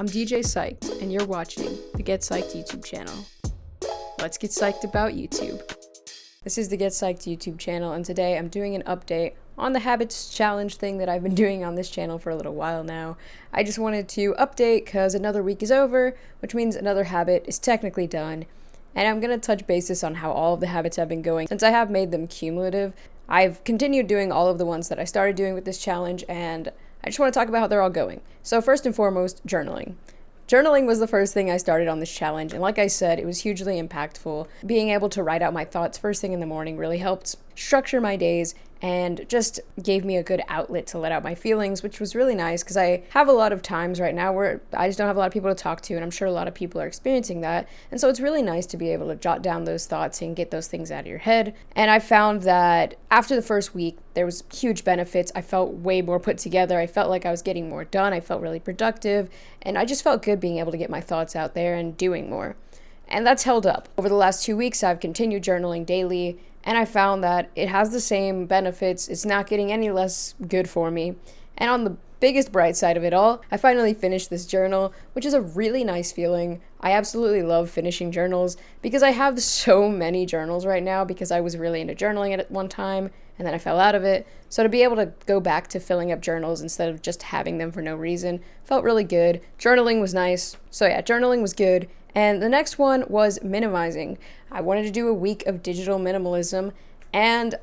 I'm DJ Psyched, and you're watching the Get Psyched YouTube channel. Let's get psyched about YouTube. This is the Get Psyched YouTube channel, and today I'm doing an update on the habits challenge thing that I've been doing on this channel for a little while now. I just wanted to update because another week is over, which means another habit is technically done. And I'm going to touch basis on how all of the habits have been going. Since I have made them cumulative, I've continued doing all of the ones that I started doing with this challenge, and I just want to talk about how they're all going. So first and foremost, journaling. Journaling was the first thing I started on this challenge, and like I said, it was hugely impactful. Being able to write out my thoughts first thing in the morning really helped structure my days and just gave me a good outlet to let out my feelings, which was really nice because I have a lot of times right now where I just don't have a lot of people to talk to, and I'm sure a lot of people are experiencing that. And so it's really nice to be able to jot down those thoughts and get those things out of your head. And I found that after the first week, there was huge benefits. I felt way more put together. I felt like I was getting more done. I felt really productive, and I just felt good being able to get my thoughts out there and doing more. And that's held up. Over the last 2 weeks, I've continued journaling daily, and I found that it has the same benefits. It's not getting any less good for me. And on the biggest bright side of it all, I finally finished this journal, which is a really nice feeling. I absolutely love finishing journals because I have so many journals right now because I was really into journaling at one time and then I fell out of it. So to be able to go back to filling up journals instead of just having them for no reason felt really good. Journaling was nice. So yeah, journaling was good. And the next one was minimizing. I wanted to do a week of digital minimalism, and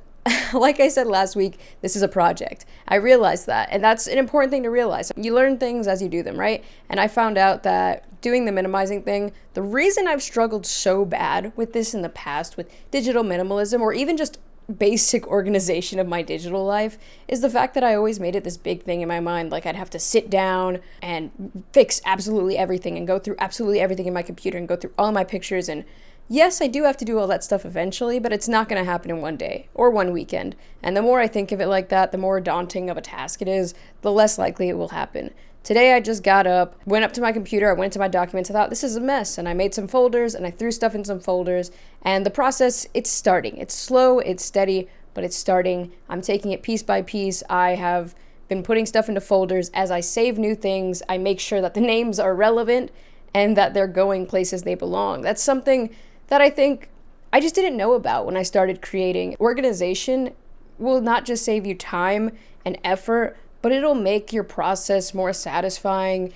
like I said last week, this is a project. I realized that, and that's an important thing to realize. You learn things as you do them, right? And I found out that doing the minimizing thing, the reason I've struggled so bad with this in the past with digital minimalism, or even just basic organization of my digital life, is the fact that I always made it this big thing in my mind. Like I'd have to sit down and fix absolutely everything and go through absolutely everything in my computer and go through all my pictures. And yes, I do have to do all that stuff eventually, but it's not going to happen in one day or one weekend. And the more I think of it like that, the more daunting of a task it is, the less likely it will happen. Today I just got up, went up to my computer, I went to my documents, I thought this is a mess, and I made some folders and I threw stuff in some folders, and the process, it's starting. It's slow, it's steady, but it's starting. I'm taking it piece by piece. I have been putting stuff into folders. As I save new things, I make sure that the names are relevant and that they're going places they belong. That's something that I think I just didn't know about when I started creating. Organization will not just save you time and effort, but it'll make your process more satisfying.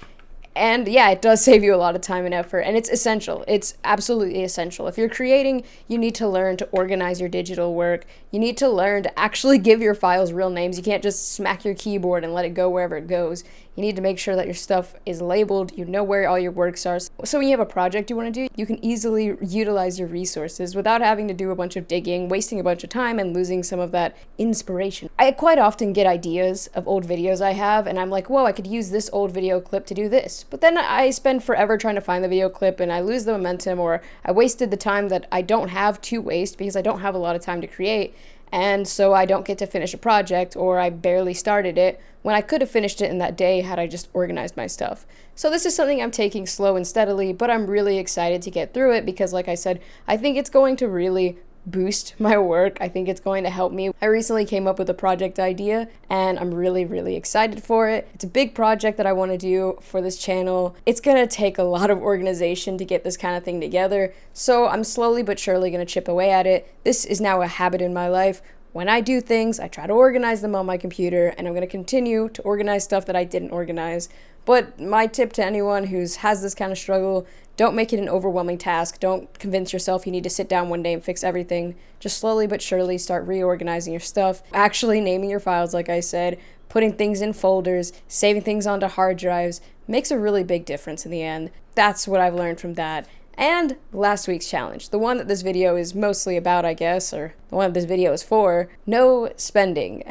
And yeah, it does save you a lot of time and effort, and it's essential. It's absolutely essential. If you're creating, you need to learn to organize your digital work. You need to learn to actually give your files real names. You can't just smack your keyboard and let it go wherever it goes. You need to make sure that your stuff is labeled. You know where all your works are. So when you have a project you want to do, you can easily utilize your resources without having to do a bunch of digging, wasting a bunch of time, and losing some of that inspiration. I quite often get ideas of old videos I have, and I'm like, whoa, I could use this old video clip to do this. But then I spend forever trying to find the video clip, and I lose the momentum, or I wasted the time that I don't have to waste because I don't have a lot of time to create. And so I don't get to finish a project, or I barely started it when I could have finished it in that day had I just organized my stuff. So this is something I'm taking slow and steadily, but I'm really excited to get through it because, like I said, I think it's going to really boost my work. I think it's going to help me. I recently came up with a project idea, and I'm really, really excited for it. It's a big project that I want to do for this channel. It's going to take a lot of organization to get this kind of thing together, so I'm slowly but surely going to chip away at it. This is now a habit in my life. When I do things, I try to organize them on my computer, and I'm going to continue to organize stuff that I didn't organize. But my tip to anyone who has this kind of struggle, don't make it an overwhelming task. Don't convince yourself you need to sit down one day and fix everything. Just slowly but surely start reorganizing your stuff, actually naming your files, like I said, putting things in folders, saving things onto hard drives, makes a really big difference in the end. That's what I've learned from that. And last week's challenge, the one that this video is mostly about, I guess, or the one that this video is for, no spending.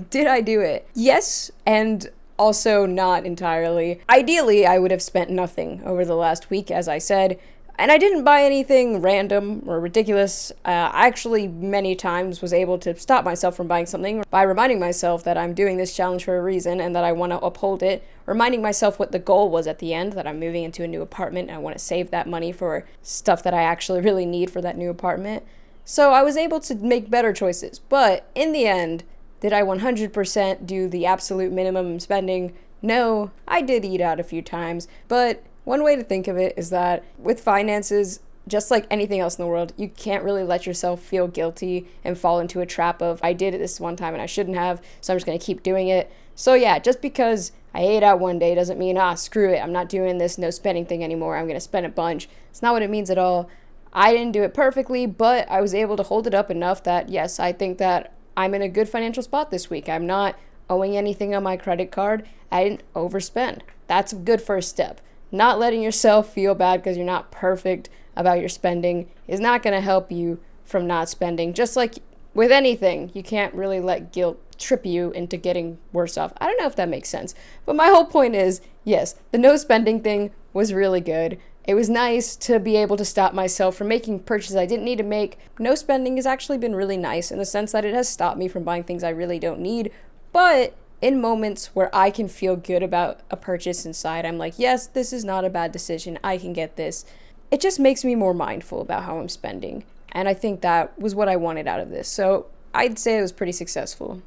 Did I do it? Yes, and also not entirely. Ideally, I would have spent nothing over the last week, as I said, and I didn't buy anything random or ridiculous. I actually many times was able to stop myself from buying something by reminding myself that I'm doing this challenge for a reason and that I want to uphold it, reminding myself what the goal was at the end, that I'm moving into a new apartment and I want to save that money for stuff that I actually really need for that new apartment. So I was able to make better choices, but in the end, did I 100% do the absolute minimum spending? no, I did eat out a few times, but one way to think of it is that with finances, just like anything else in the world, you can't really let yourself feel guilty and fall into a trap of, I did it this one time and I shouldn't have, so I'm just going to keep doing it. So yeah, just because I ate out one day doesn't mean, screw it, I'm not doing this no spending thing anymore, I'm going to spend a bunch. It's not what it means at all. I didn't do it perfectly, but I was able to hold it up enough that, yes, I think that I'm in a good financial spot this week. I'm not owing anything on my credit card. I didn't overspend. That's a good first step. Not letting yourself feel bad because you're not perfect about your spending is not going to help you from not spending. Just like with anything, you can't really let guilt trip you into getting worse off. I don't know if that makes sense. But my whole point is, yes, the no spending thing was really good. It was nice to be able to stop myself from making purchases I didn't need to make. No spending has actually been really nice in the sense that it has stopped me from buying things I really don't need. But in moments where I can feel good about a purchase inside, I'm like, yes, this is not a bad decision. I can get this. It just makes me more mindful about how I'm spending. And I think that was what I wanted out of this. So I'd say it was pretty successful.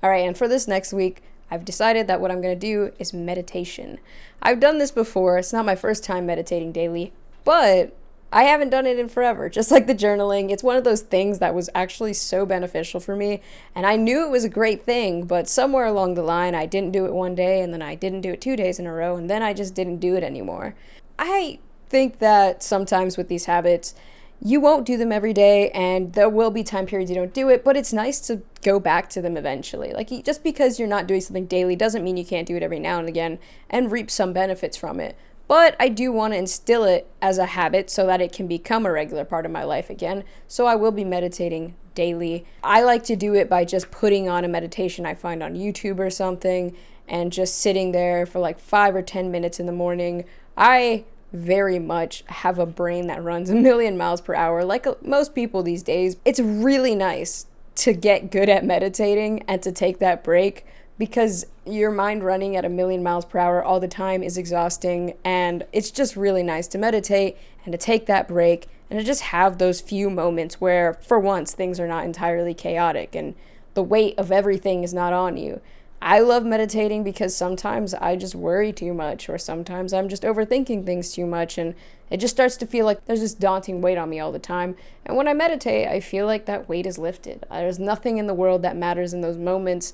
All right, and for this next week, I've decided that what I'm going to do is meditation. I've done this before. It's not my first time meditating daily, but I haven't done it in forever. Just like the journaling, it's one of those things that was actually so beneficial for me. And I knew it was a great thing, but somewhere along the line, I didn't do it one day, and then I didn't do it 2 days in a row, and then I just didn't do it anymore. I think that sometimes with these habits, you won't do them every day, and there will be time periods you don't do it, but it's nice to go back to them eventually. Like, just because you're not doing something daily doesn't mean you can't do it every now and again and reap some benefits from it. But I do want to instill it as a habit so that it can become a regular part of my life again. So I will be meditating daily. I like to do it by just putting on a meditation I find on YouTube or something and just sitting there for like 5 or 10 minutes in the morning. I very much have a brain that runs a million miles per hour, like most people these days. It's really nice to get good at meditating and to take that break, because your mind running at a million miles per hour all the time is exhausting, and it's just really nice to meditate and to take that break and to just have those few moments where, for once, things are not entirely chaotic and the weight of everything is not on you. I love meditating because sometimes I just worry too much, or sometimes I'm just overthinking things too much, and it just starts to feel like there's this daunting weight on me all the time. And when I meditate, I feel like that weight is lifted. There's nothing in the world that matters in those moments,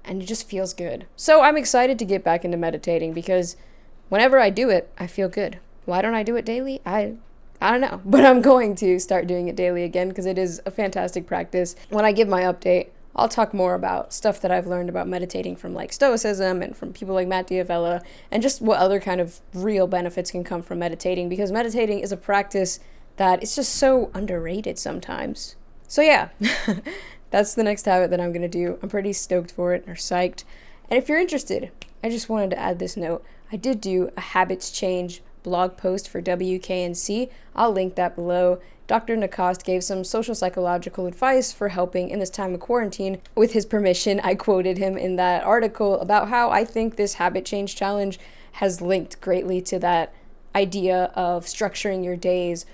and it just feels good. So I'm excited to get back into meditating because whenever I do it, I feel good. Why don't I do it daily? I don't know, but I'm going to start doing it daily again because it is a fantastic practice. When I give my update, I'll talk more about stuff that I've learned about meditating from like Stoicism and from people like Matt D'Avella, and just what other kind of real benefits can come from meditating, because meditating is a practice that it's just so underrated sometimes. So yeah, that's the next habit that I'm going to do. I'm pretty stoked for it, or psyched. And if you're interested, I just wanted to add this note. I did do a habits change blog post for WKNC. I'll link that below. Dr. Nakost gave some social psychological advice for helping in this time of quarantine. With his permission, I quoted him in that article about how I think this habit change challenge has linked greatly to that idea of structuring your days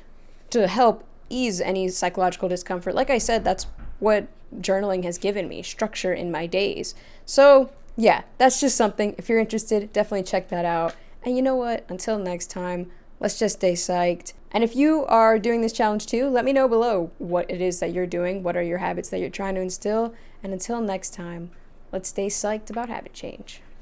to help ease any psychological discomfort. Like I said, that's what journaling has given me, structure in my days. So yeah, that's just something. If you're interested, definitely check that out. And you know what? Until next time, let's just stay psyched. And if you are doing this challenge too, let me know below what it is that you're doing. What are your habits that you're trying to instill? And until next time, let's stay psyched about habit change.